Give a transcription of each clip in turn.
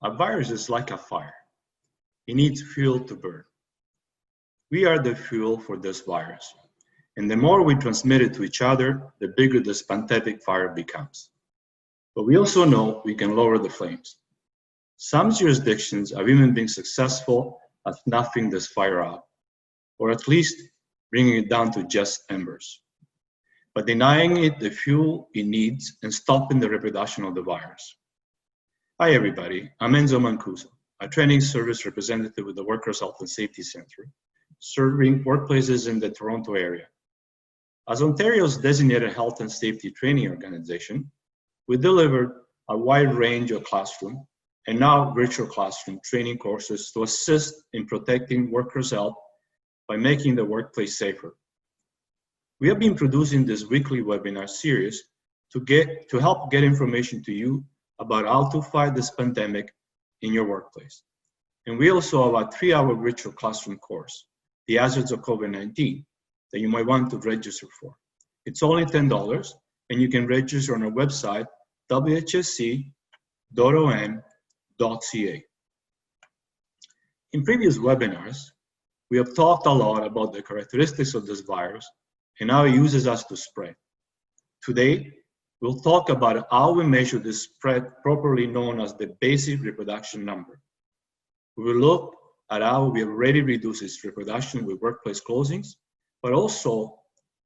A virus is like a fire. It needs fuel to burn. We are the fuel for this virus. And the more we transmit it to each other, the bigger this pandemic fire becomes. But we also know we can lower the flames. Some jurisdictions have even been successful at snuffing this fire out, or at least bringing it down to just embers, but denying it the fuel it needs and stopping the reproduction of the virus. Hi everybody, I'm Enzo Mancuso, a training service representative with the Workers' Health and Safety Center, serving workplaces in the Toronto area. As Ontario's designated health and safety training organization, we delivered a wide range of classroom and now virtual classroom training courses to assist in protecting workers' health by making the workplace safer. We have been producing this weekly webinar series to help get information to you about how to fight this pandemic in your workplace. And we also have a 3-hour virtual classroom course, The Hazards of COVID-19, that you might want to register for. It's only $10, and you can register on our website, whsc.on.ca. In previous webinars, we have talked a lot about the characteristics of this virus and how it uses us to spread. Today, we'll talk about how we measure this spread, properly known as the basic reproduction number. We will look at how we already reduced its reproduction with workplace closings, but also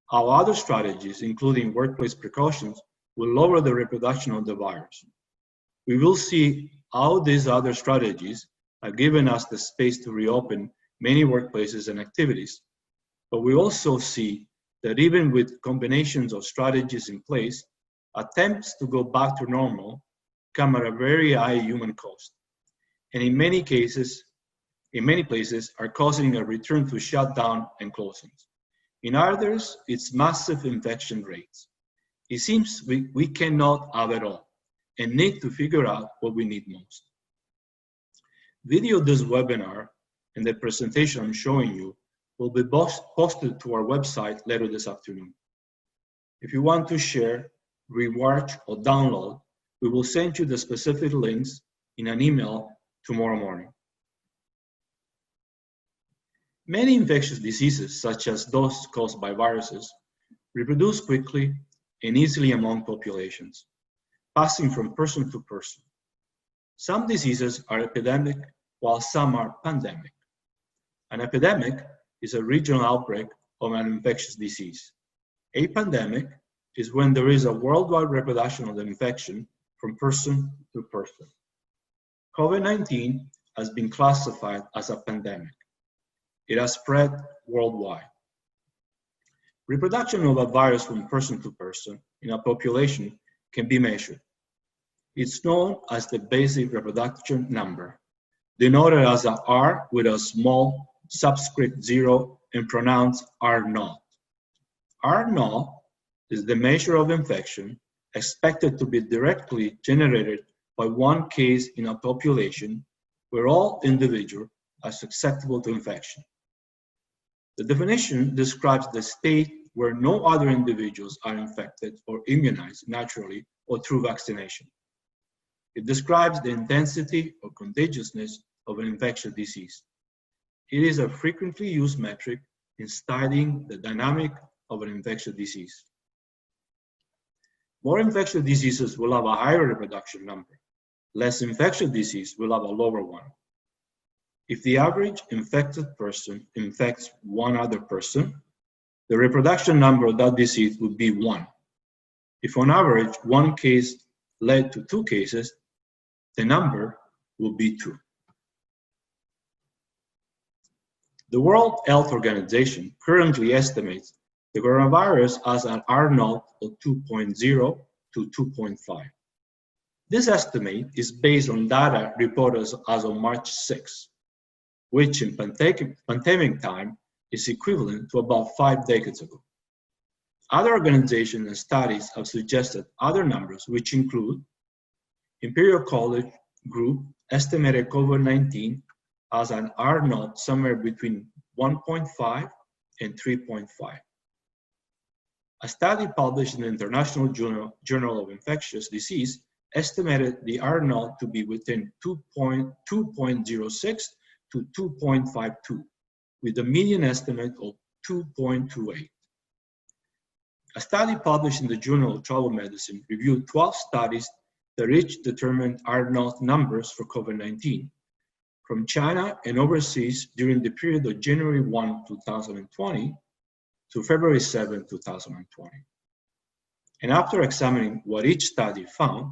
how other strategies, including workplace precautions, will lower the reproduction of the virus. We will see how these other strategies have given us the space to reopen many workplaces and activities. But we also see that even with combinations of strategies in place, attempts to go back to normal come at a very high human cost. And in many places are causing a return to shutdown and closings. In others, it's massive infection rates. It seems we cannot have it all and need to figure out what we need most. Video of this webinar and the presentation I'm showing you will be posted to our website later this afternoon. If you want to share, rewatch, or download, we will send you the specific links in an email tomorrow morning. Many infectious diseases, such as those caused by viruses, reproduce quickly and easily among populations, passing from person to person. Some diseases are epidemic, while some are pandemic. An epidemic is a regional outbreak of an infectious disease. A pandemic is when there is a worldwide reproduction of the infection from person to person. COVID-19 has been classified as a pandemic. It has spread worldwide. Reproduction of a virus from person to person in a population can be measured. It's known as the basic reproduction number, denoted as a R with a small subscript 0 and pronounced R0. R0 is the measure of infection expected to be directly generated by one case in a population where all individuals are susceptible to infection. The definition describes the state where no other individuals are infected or immunized naturally or through vaccination. It describes the intensity or contagiousness of an infectious disease. It is a frequently used metric in studying the dynamic of an infectious disease. More infectious diseases will have a higher reproduction number. Less infectious disease will have a lower one. If the average infected person infects one other person, the reproduction number of that disease would be 1. If on average one case led to 2 cases, the number will be 2. The World Health Organization currently estimates the coronavirus has an R0 of 2.0 to 2.5. This estimate is based on data reported as of March 6, which in pandemic time is equivalent to about 5 decades ago. Other organizations and studies have suggested other numbers, which include Imperial College Group estimated COVID-19 as an R0 somewhere between 1.5 and 3.5. A study published in the International Journal of Infectious Disease estimated the R0 to be within 2.06 to 2.52, with a median estimate of 2.28. A study published in the Journal of Travel Medicine reviewed 12 studies that each determined R0 numbers for COVID-19 from China and overseas during the period of January 1, 2020 to February 7, 2020. And after examining what each study found,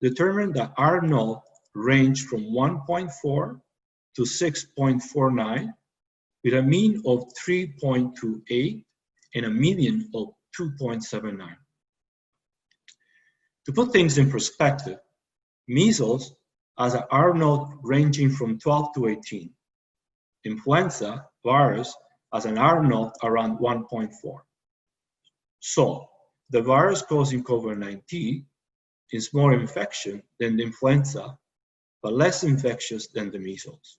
determined that R0 ranged from 1.4 to 6.49 with a mean of 3.28 and a median of 2.79. To put things in perspective, measles has an R0 ranging from 12 to 18. Influenza virus has an R0 around 1.4. So, the virus causing COVID-19 is more infectious than the influenza, but less infectious than the measles.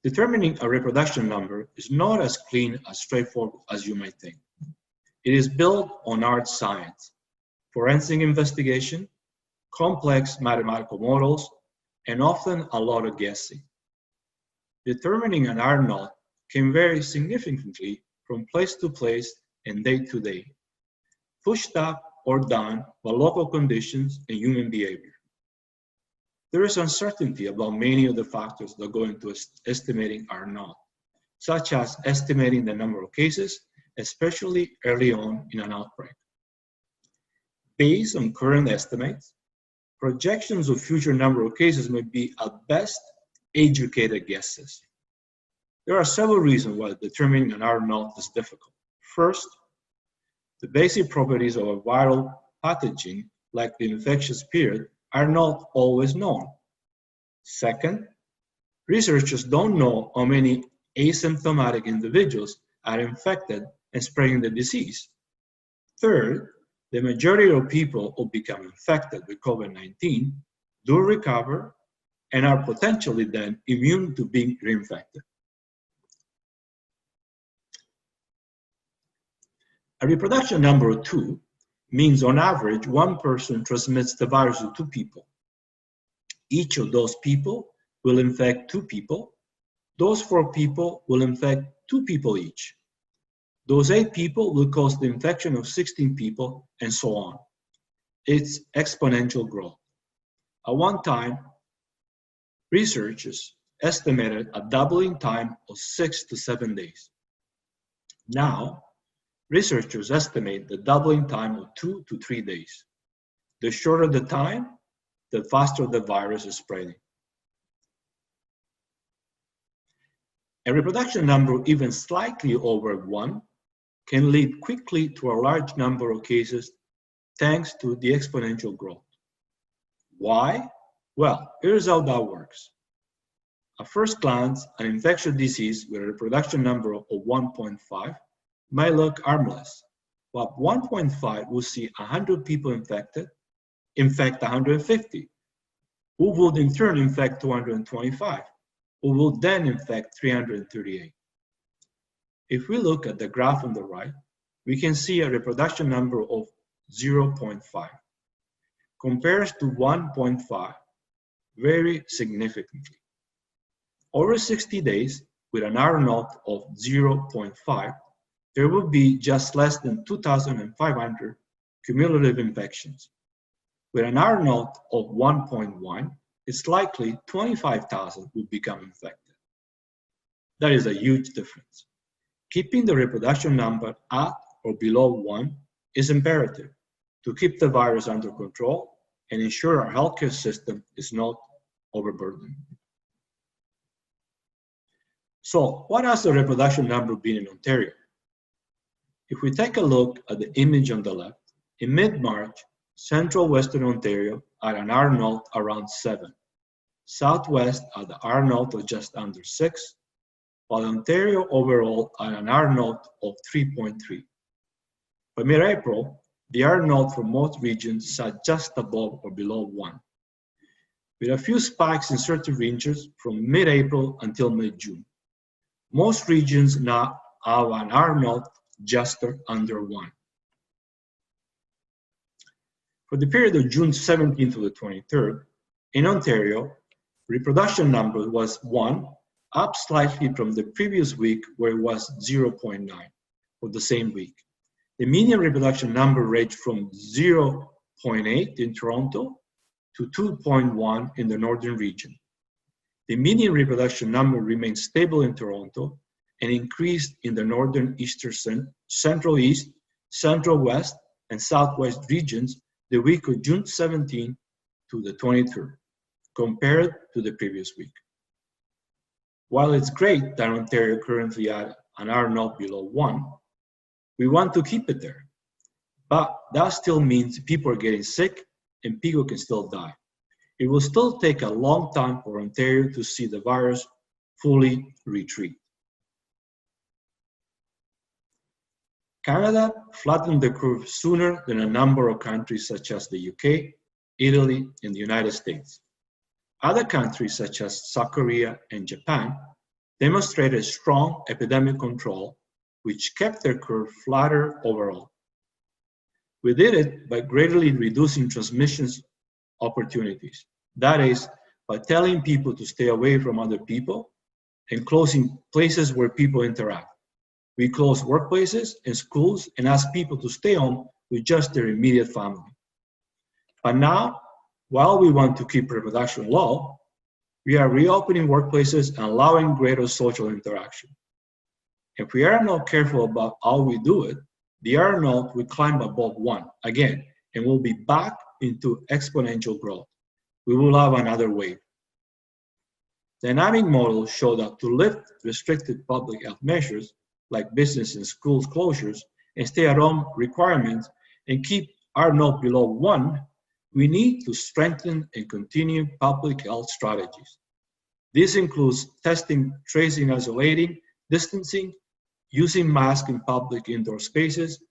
Determining a reproduction number is not as clean as straightforward as you might think. It is built on hard science, forensic investigation, complex mathematical models, and often a lot of guessing. Determining an R0 can vary significantly from place to place and day to day, pushed up or down by local conditions and human behavior. There is uncertainty about many of the factors that go into estimating R0, such as estimating the number of cases, especially early on in an outbreak. Based on current estimates, projections of future number of cases may be at best educated guesses. There are several reasons why determining an R0 is difficult. First, the basic properties of a viral pathogen, like the infectious period, are not always known. Second, researchers don't know how many asymptomatic individuals are infected and spreading the disease. Third, the majority of people who become infected with COVID-19 do recover and are potentially then immune to being reinfected. A reproduction number of 2 means on average one person transmits the virus to 2 people. Each of those people will infect 2 people. Those 4 people will infect 2 people each. Those 8 people will cause the infection of 16 people, and so on. It's exponential growth. At one time, researchers estimated a doubling time of 6 to 7 days. Now, researchers estimate the doubling time of 2 to 3 days. The shorter the time, the faster the virus is spreading. A reproduction number even slightly over 1 can lead quickly to a large number of cases thanks to the exponential growth. Why? Well, here's how that works. At first glance, an infectious disease with a reproduction number of 1.5 might look harmless, but 1.5 will see 100 people infected, infect 150, who would in turn infect 225, who will then infect 338. If we look at the graph on the right, we can see a reproduction number of 0.5 compares to 1.5 very significantly. Over 60 days, with an R0 of 0.5, there will be just less than 2,500 cumulative infections. With an R0 of 1.1, it's likely 25,000 will become infected. That is a huge difference. Keeping the reproduction number at or below 1 is imperative to keep the virus under control and ensure our healthcare system is not overburdened. So, what has the reproduction number been in Ontario? If we take a look at the image on the left, in mid-March, central Western Ontario had an R0 around 7. Southwest had the R0 of just under 6, while Ontario overall had an R0 of 3.3. By mid-April, the R0 for most regions sat just above or below 1, with a few spikes in certain regions from mid-April until mid-June. Most regions now have an R0 just under 1. For the period of June 17th to the 23rd, in Ontario, reproduction number was 1, up slightly from the previous week where it was 0.9 for the same week. The median reproduction number ranged from 0.8 in Toronto to 2.1 in the northern region. The median reproduction number remained stable in Toronto and increased in the northern eastern, central east, central west, and southwest regions the week of June 17 to the 23rd, compared to the previous week. While it's great that Ontario currently at an R0 below 1, we want to keep it there. But that still means people are getting sick and people can still die. It will still take a long time for Ontario to see the virus fully retreat. Canada flattened the curve sooner than a number of countries such as the UK, Italy, and the United States. Other countries such as South Korea and Japan demonstrated strong epidemic control, which kept their curve flatter overall. We did it by greatly reducing transmission opportunities. That is, by telling people to stay away from other people and closing places where people interact. We closed workplaces and schools and asked people to stay home with just their immediate family. But now, while we want to keep reproduction low, we are reopening workplaces and allowing greater social interaction. If we are not careful about how we do it, the R0 will climb above 1 again and will be back into exponential growth. We will have another wave. Dynamic models show that to lift restricted public health measures like business and schools closures and stay-at-home requirements and keep R0 below 1, we need to strengthen and continue public health strategies. This includes testing, tracing, isolating, distancing, using masks in public indoor spaces,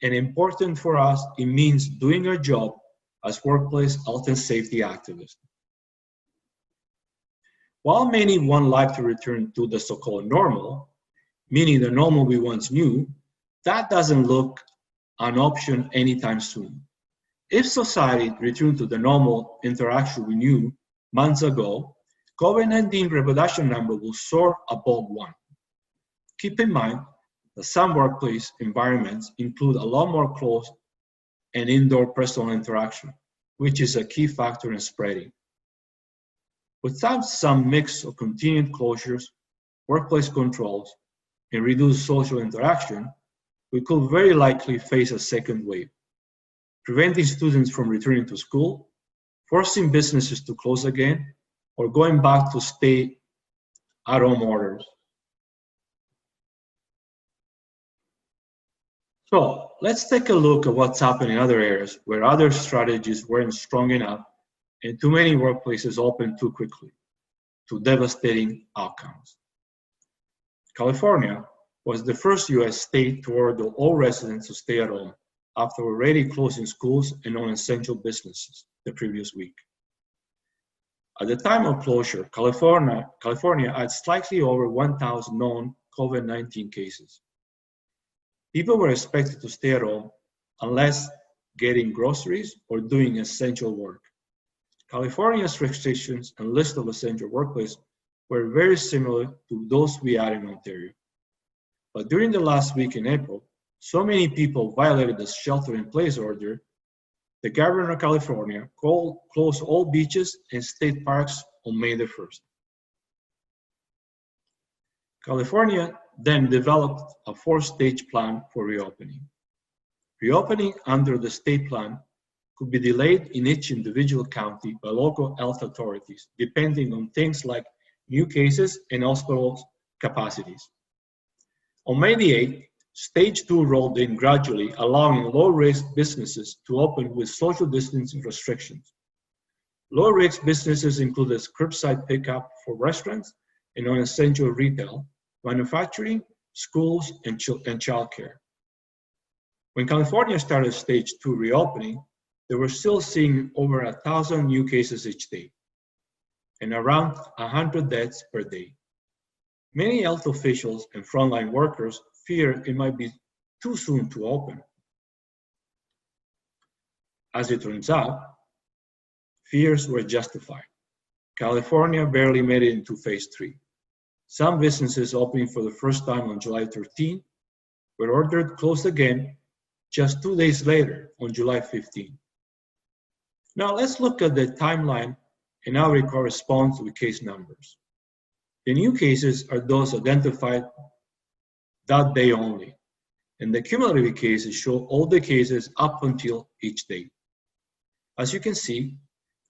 and important for us, it means doing our job as workplace health and safety activists. While many want life to return to the so-called normal, meaning the normal we once knew, that doesn't look an option anytime soon. If society returned to the normal interaction we knew months ago, COVID-19 reproduction number will soar above 1. Keep in mind that some workplace environments include a lot more close and indoor personal interaction, which is a key factor in spreading. Without some mix of continued closures, workplace controls, and reduced social interaction, we could very likely face a second wave, preventing students from returning to school, forcing businesses to close again, or going back to stay-at-home orders. So let's take a look at what's happening in other areas where other strategies weren't strong enough and too many workplaces opened too quickly, to devastating outcomes. California was the first US state to order all residents to stay at home after already closing schools and non-essential businesses the previous week. At the time of closure, California had slightly over 1,000 known COVID-19 cases. People were expected to stay at home unless getting groceries or doing essential work. California's restrictions and list of essential workplaces were very similar to those we had in Ontario. But during the last week in April, so many people violated the shelter-in-place order, the governor of California closed all beaches and state parks on May the 1st. California then developed a 4-stage plan for reopening. Reopening under the state plan could be delayed in each individual county by local health authorities, depending on things like new cases and hospital capacities. On May the 8th, Stage 2 rolled in gradually, allowing low-risk businesses to open with social distancing restrictions. Low-risk businesses included curbside pickup for restaurants and non-essential retail, manufacturing, schools, and childcare. When California started Stage 2 reopening, they were still seeing over 1,000 new cases each day and around 100 deaths per day. Many health officials and frontline workers fear it might be too soon to open. As it turns out, fears were justified. California barely made it into phase 3. Some businesses opening for the first time on July 13 were ordered closed again just 2 days later on July 15. Now let's look at the timeline and how it corresponds with case numbers. The new cases are those identified that day only, and the cumulative cases show all the cases up until each date. As you can see,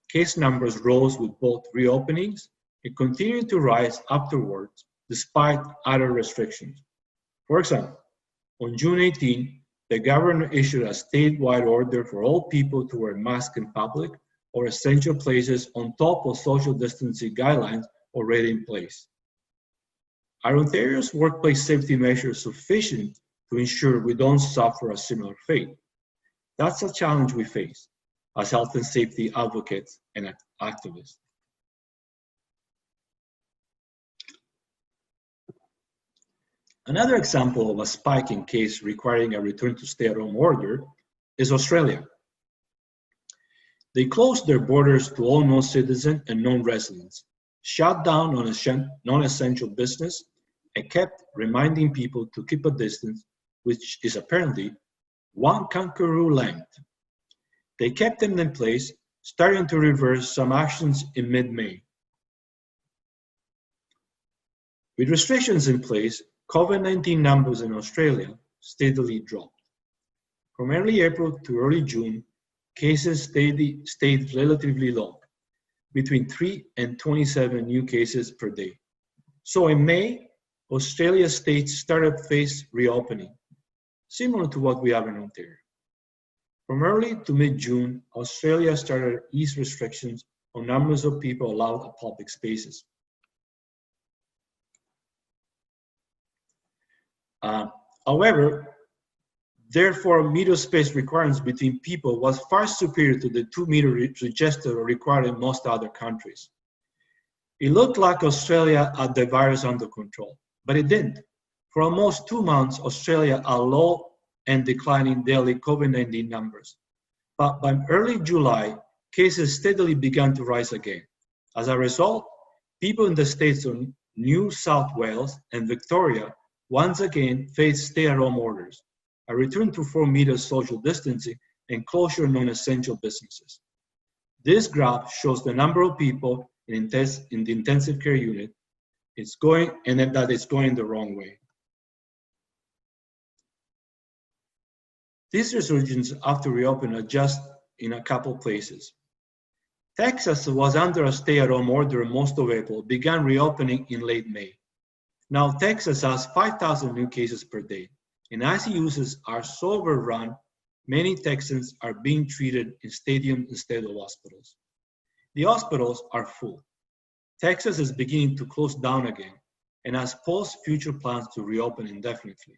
case numbers rose with both reopenings and continued to rise afterwards despite other restrictions. For example, on June 18, the governor issued a statewide order for all people to wear masks in public or essential places on top of social distancing guidelines already in place. Are Ontario's workplace safety measures sufficient to ensure we don't suffer a similar fate? That's a challenge we face as health and safety advocates and activists. Another example of a spike in case requiring a return to stay-at-home order is Australia. They closed their borders to all non-citizen and non-residents, shut down on non-essential business, and kept reminding people to keep a distance, which is apparently one kangaroo length. They kept them in place, starting to reverse some actions in mid-May. With restrictions in place, COVID-19 numbers in Australia steadily dropped. From early April to early June, cases stayed relatively low, between 3 and 27 new cases per day. So in May, Australia's states started phase reopening, similar to what we have in Ontario. From early to mid-June, Australia started to ease restrictions on numbers of people allowed at public spaces. However, therefore, meter space requirements between people was far superior to the 2 meters suggested or required in most other countries. It looked like Australia had the virus under control, but it didn't. For almost 2 months, Australia had low and declining daily COVID-19 numbers. But by early July, cases steadily began to rise again. As a result, people in the states of New South Wales and Victoria once again faced stay-at-home orders, a return to 4 meters social distancing, and closure of non-essential businesses. This graph shows the number of people in the intensive care unit that it's going the wrong way. This resurgence after reopening just in a couple places. Texas was under a stay-at-home order most of April, began reopening in late May. Now Texas has 5,000 new cases per day, and as uses are so overrun, many Texans are being treated in stadiums instead of hospitals. The hospitals are full. Texas is beginning to close down again and has paused future plans to reopen indefinitely.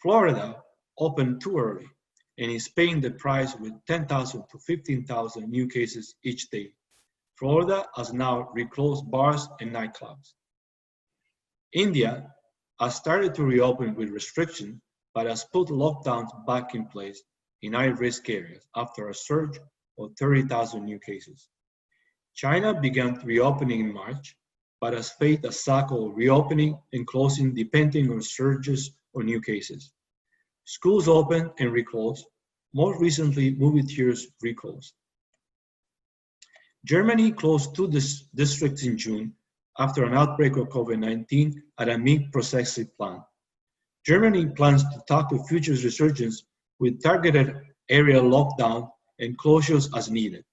Florida opened too early and is paying the price with 10,000 to 15,000 new cases each day. Florida has now reclosed bars and nightclubs. India has started to reopen with restrictions, but has put lockdowns back in place in high-risk areas after a surge of 30,000 new cases. China began reopening in March, but has faced a cycle of reopening and closing depending on surges or new cases. Schools opened and reclosed. More recently, movie theaters reclosed. Germany closed 2 districts in June after an outbreak of COVID-19 at a meat processing plant. Germany plans to tackle future resurgence with targeted area lockdown and closures as needed.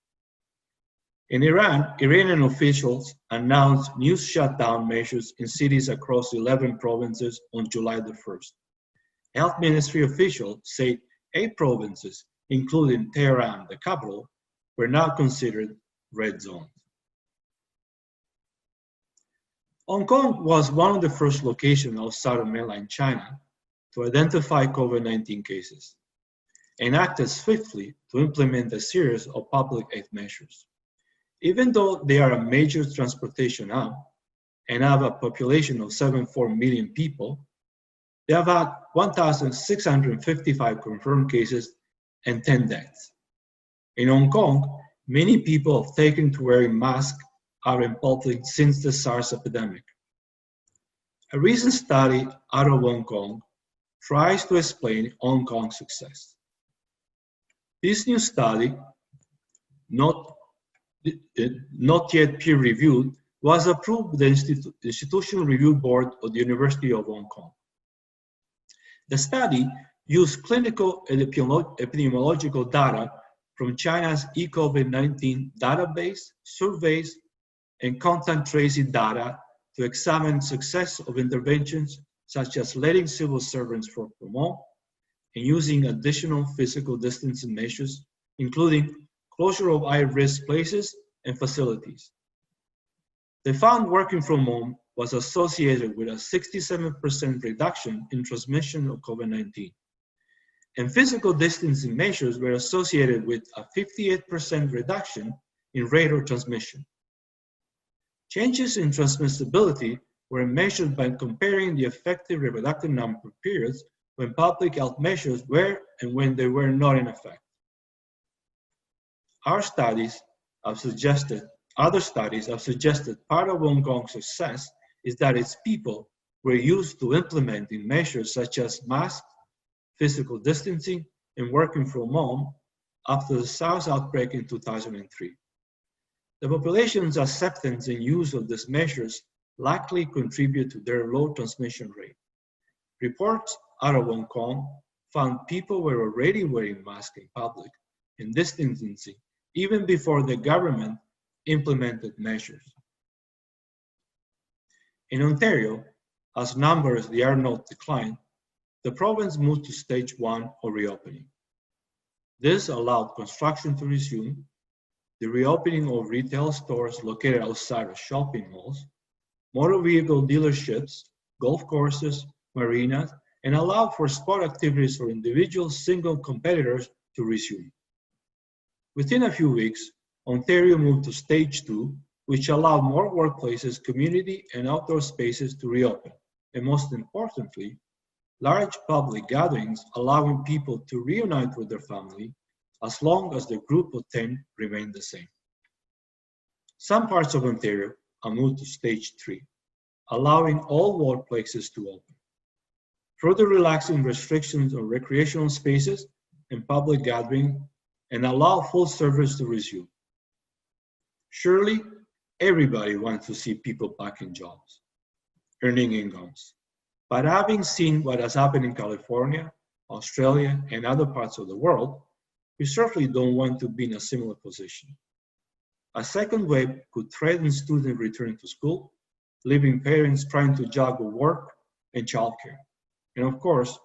In Iran, Iranian officials announced new shutdown measures in cities across 11 provinces on July the 1st. Health Ministry officials say 8 provinces, including Tehran, the capital, were now considered red zones. Hong Kong was one of the first locations outside of mainland China to identify COVID-19 cases and acted swiftly to implement a series of public health measures. Even though they are a major transportation hub and have a population of 7.4 million people, they have had 1,655 confirmed cases and 10 deaths. In Hong Kong, many people have taken to wearing masks out in public since the SARS epidemic. A recent study out of Hong Kong tries to explain Hong Kong's success. This new study, not yet peer-reviewed, was approved by the Institutional Review Board of the University of Hong Kong. The study used clinical and epidemiological data from China's e-COVID-19 database, surveys, and contact tracing data to examine success of interventions such as letting civil servants work from home and using additional physical distancing measures, including closure of high-risk places and facilities. They found working from home was associated with a 67% reduction in transmission of COVID-19. And physical distancing measures were associated with a 58% reduction in rate of transmission. Changes in transmissibility were measured by comparing the effective reproductive number of periods when public health measures were and when they were not in effect. Other studies have suggested part of Hong Kong's success is that its people were used to implementing measures such as masks, physical distancing, and working from home after the SARS outbreak in 2003. The population's acceptance and use of these measures likely contribute to their low transmission rate. Reports out of Hong Kong found people were already wearing masks in public and distancing even before the government implemented measures. In Ontario, as numbers they are not declined, the province moved to stage 1 of reopening. This allowed construction to resume, the reopening of retail stores located outside of shopping malls, motor vehicle dealerships, golf courses, marinas, and allowed for sport activities for individual single competitors to resume. Within a few weeks, Ontario moved to stage 2, which allowed more workplaces, community, and outdoor spaces to reopen, and most importantly, large public gatherings allowing people to reunite with their family as long as the group of 10 remained the same. Some parts of Ontario are moved to stage 3, allowing all workplaces to open, further relaxing restrictions on recreational spaces and public gathering, and allow full service to resume. Surely, everybody wants to see people back in jobs, earning incomes. But having seen what has happened in California, Australia, and other parts of the world, we certainly don't want to be in a similar position. A second wave could threaten students returning to school, leaving parents trying to juggle work and childcare. And of course,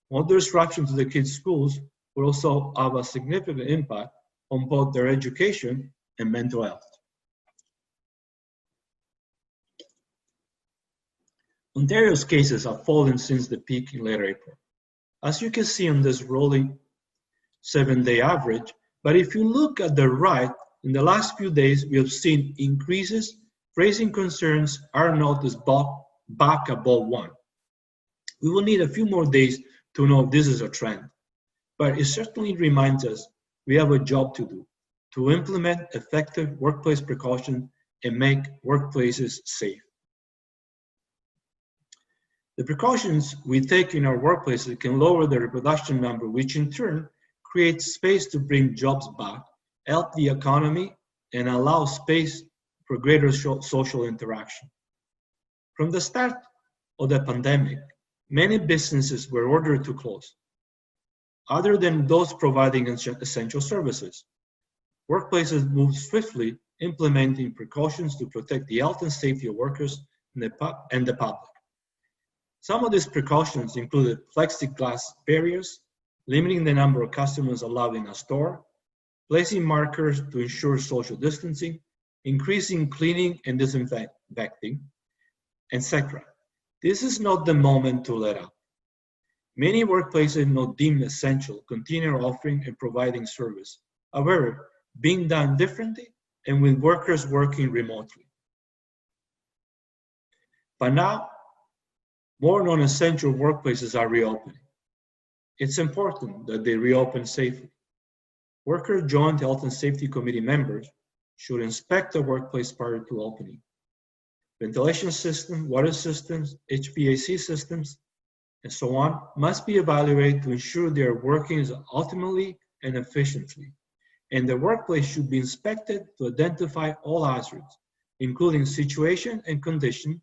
all the disruption to the kids' schools will also have a significant impact on both their education and mental health. Ontario's cases have fallen since the peak in late April, as you can see on this rolling 7-day average. But if you look at the right, in the last few days, we have seen increases, raising concerns are noticed back above 1. We will need a few more days to know if this is a trend, but it certainly reminds us we have a job to do, to implement effective workplace precautions and make workplaces safe. The precautions we take in our workplaces can lower the reproduction number, which in turn creates space to bring jobs back, help the economy, and allow space for greater social interaction. From the start of the pandemic, many businesses were ordered to close, other than those providing essential services. Workplaces moved swiftly, implementing precautions to protect the health and safety of workers and the public. Some of these precautions included plexiglass barriers, limiting the number of customers allowed in a store, placing markers to ensure social distancing, increasing cleaning and disinfecting, etc. This is not the moment to let up. Many workplaces not deemed essential continue offering and providing service, however, being done differently and with workers working remotely. But now, more non-essential workplaces are reopening. It's important that they reopen safely. Worker Joint Health and Safety Committee members should inspect the workplace prior to opening. Ventilation systems, water systems, HVAC systems, and so on must be evaluated to ensure they are working optimally and efficiently. And the workplace should be inspected to identify all hazards, including situation and condition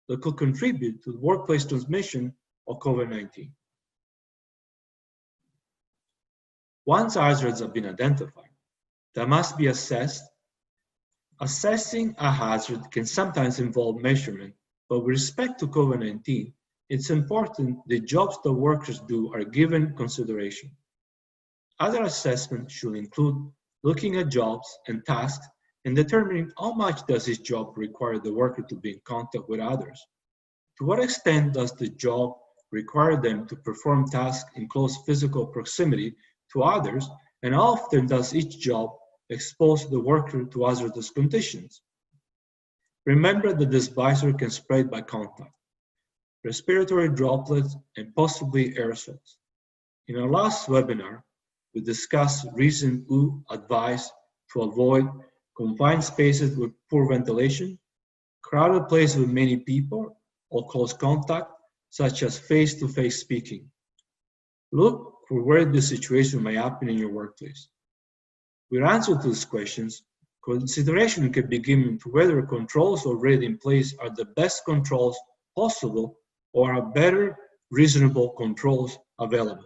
that could contribute to the workplace transmission of COVID-19. Once hazards have been identified, they must be assessed. Assessing a hazard can sometimes involve measurement, but with respect to COVID-19, it's important the jobs the workers do are given consideration. Other assessments should include looking at jobs and tasks and determining how much does this job require the worker to be in contact with others. To what extent does the job require them to perform tasks in close physical proximity to others, and how often does each job expose the worker to hazardous conditions? Remember that this virus can spread by contact, respiratory droplets, and possibly aerosols. In our last webinar, we discussed reasons WHO advise to avoid confined spaces with poor ventilation, crowded places with many people, or close contact, such as face-to-face speaking. Look for where this situation may happen in your workplace. With answer to these questions, consideration can be given to whether controls already in place are the best controls possible or are better, reasonable controls available.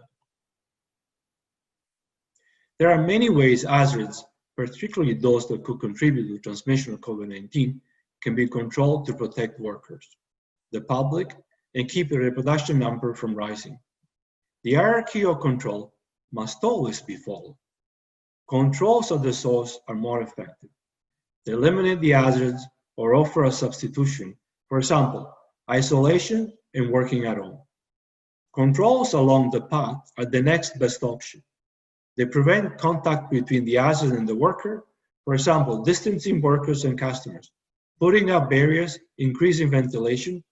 There are many ways hazards, particularly those that could contribute to the transmission of COVID-19, can be controlled to protect workers, the public, and keep the reproduction number from rising. The hierarchy of control must always be followed. Controls at the source are more effective. They eliminate the hazards or offer a substitution, for example, isolation and working at home. Controls along the path are the next best option. They prevent contact between the hazard and the worker, for example, distancing workers and customers, putting up barriers, increasing ventilation,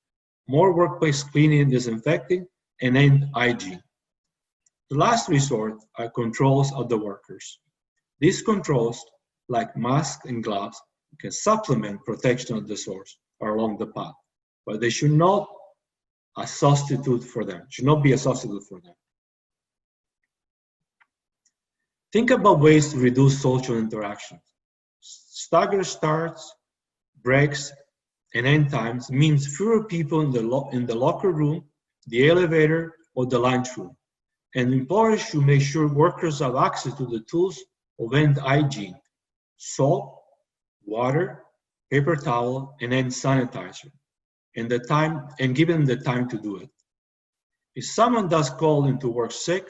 more workplace cleaning and disinfecting, and hand hygiene. The last resort are controls of the workers. These controls, like masks and gloves, can supplement protection of the source or along the path, but they should not be a substitute for them. Think about ways to reduce social interactions. Staggered starts, breaks, and end times means fewer people in the locker room, the elevator, or the lunchroom. And employers should make sure workers have access to the tools of hand hygiene, soap, water, paper towel, and hand sanitizer, and give them the time to do it. If someone does call into work sick,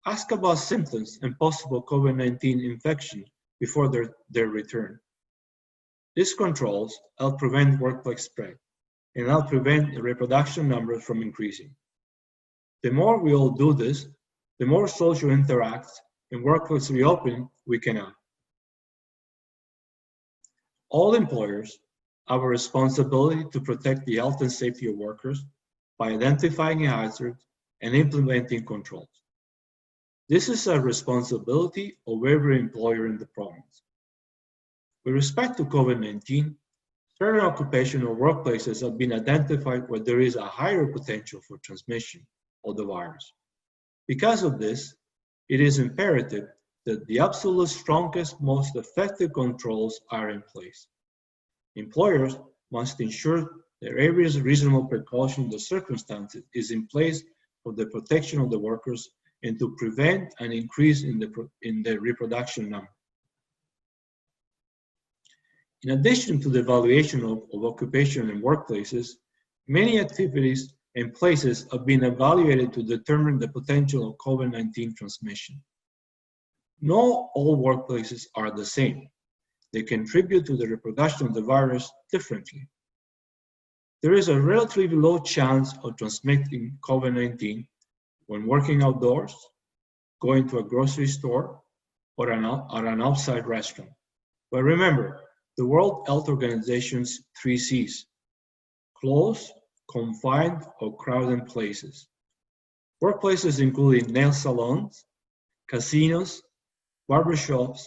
ask about symptoms and possible COVID-19 infection before their return. These controls help prevent workplace spread and help prevent the reproduction numbers from increasing. The more we all do this, the more social interacts and workplace reopening we can have. All employers have a responsibility to protect the health and safety of workers by identifying hazards and implementing controls. This is a responsibility of every employer in the province. With respect to COVID-19, certain occupational workplaces have been identified where there is a higher potential for transmission of the virus. Because of this, it is imperative that the absolute strongest, most effective controls are in place. Employers must ensure that every reasonable precaution in the circumstances is in place for the protection of the workers and to prevent an increase in the reproduction number. In addition to the evaluation of occupation and workplaces, many activities and places have been evaluated to determine the potential of COVID-19 transmission. Not all workplaces are the same. They contribute to the reproduction of the virus differently. There is a relatively low chance of transmitting COVID-19 when working outdoors, going to a grocery store, or at an outside restaurant. But remember, the World Health Organization's 3 C's: close, confined, or crowded places. Workplaces including nail salons, casinos, barbershops,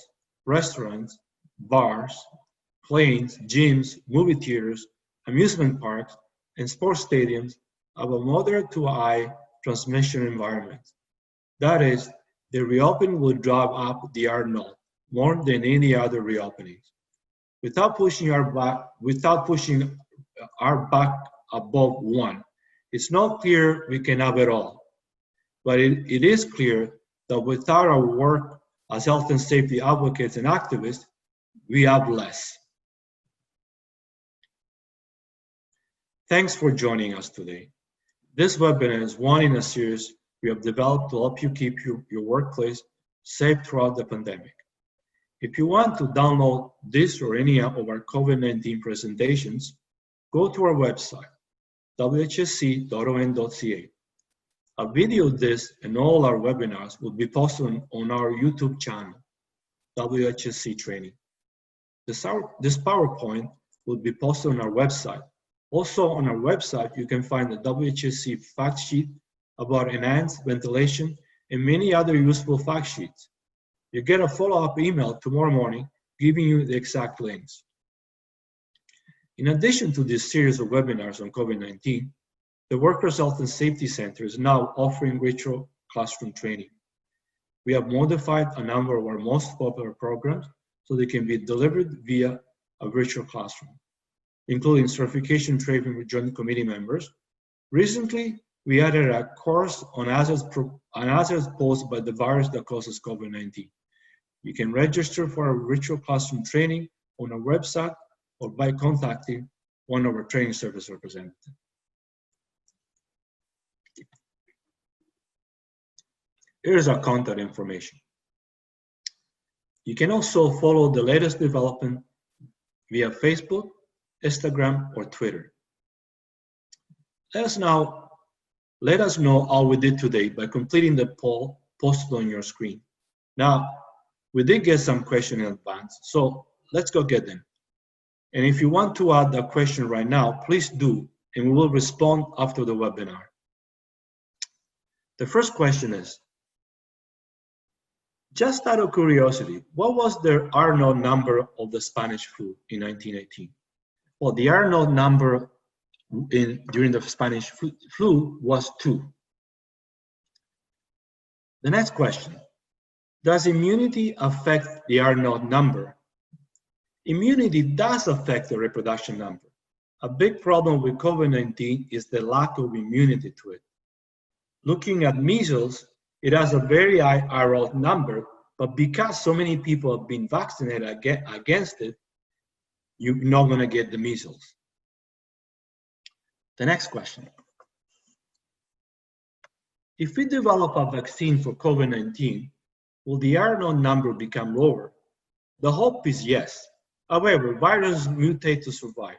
restaurants, bars, planes, gyms, movie theaters, amusement parks, and sports stadiums have a moderate to high transmission environment. That is, the reopening will drive up the R0 more than any other reopenings. Without pushing our back above 1, it's not clear we can have it all. But it is clear that without our work as health and safety advocates and activists, we have less. Thanks for joining us today. This webinar is one in a series we have developed to help you keep your workplace safe throughout the pandemic. If you want to download this or any of our COVID-19 presentations, go to our website, whsc.on.ca. A video of this and all our webinars will be posted on our YouTube channel, WHSC Training. This PowerPoint will be posted on our website. Also on our website, you can find the WHSC fact sheet about enhanced ventilation and many other useful fact sheets. You get a follow-up email tomorrow morning giving you the exact links. In addition to this series of webinars on COVID-19, the Workers' Health and Safety Center is now offering virtual classroom training. We have modified a number of our most popular programs so they can be delivered via a virtual classroom, including certification training with Joint Committee members. Recently, we added a course on hazards posed by the virus that causes COVID-19. You can register for our virtual classroom training on our website or by contacting one of our training service representatives. Here's our contact information. You can also follow the latest development via Facebook, Instagram, or Twitter. Let us know how we did today by completing the poll posted on your screen. Now, we did get some questions in advance, so let's go get them. And if you want to add a question right now, please do, and we will respond after the webinar. The first question is, just out of curiosity, what was the R0 number of the Spanish flu in 1918? Well, the R0 number during the Spanish flu was 2. The next question, does immunity affect the R0 number? Immunity does affect the reproduction number. A big problem with COVID-19 is the lack of immunity to it. Looking at measles, it has a very high R0 number, but because so many people have been vaccinated against it, you're not going to get the measles. The next question. If we develop a vaccine for COVID-19, will the R0 number become lower? The hope is yes. However, viruses mutate to survive.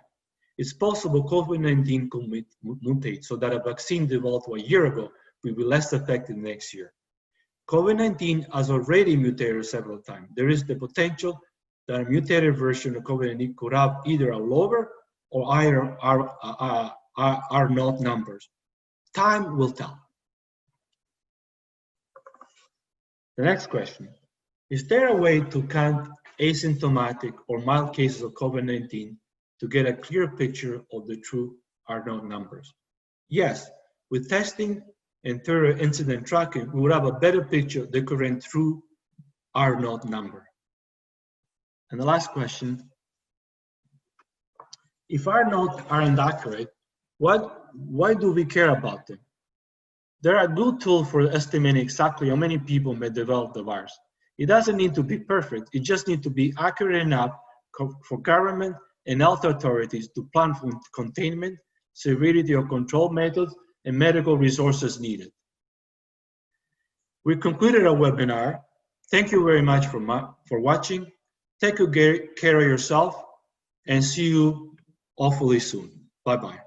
It's possible COVID-19 could mutate so that a vaccine developed a year ago will be less effective next year. COVID-19 has already mutated several times. There is the potential that a mutated version of COVID-19 could have either a lower or higher R0 numbers. Time will tell. The next question. Is there a way to count asymptomatic or mild cases of COVID-19 to get a clear picture of the true R0 numbers? Yes, with testing and thorough incident tracking, we would have a better picture of the current true R0 number. And the last question, if R0 aren't accurate, why do we care about them? There are good tools for estimating exactly how many people may develop the virus. It doesn't need to be perfect, it just needs to be accurate enough for government and health authorities to plan for containment, severity of control methods, and medical resources needed. We concluded our webinar. Thank you very much for watching. Take good care of yourself and see you hopefully soon. Bye-bye.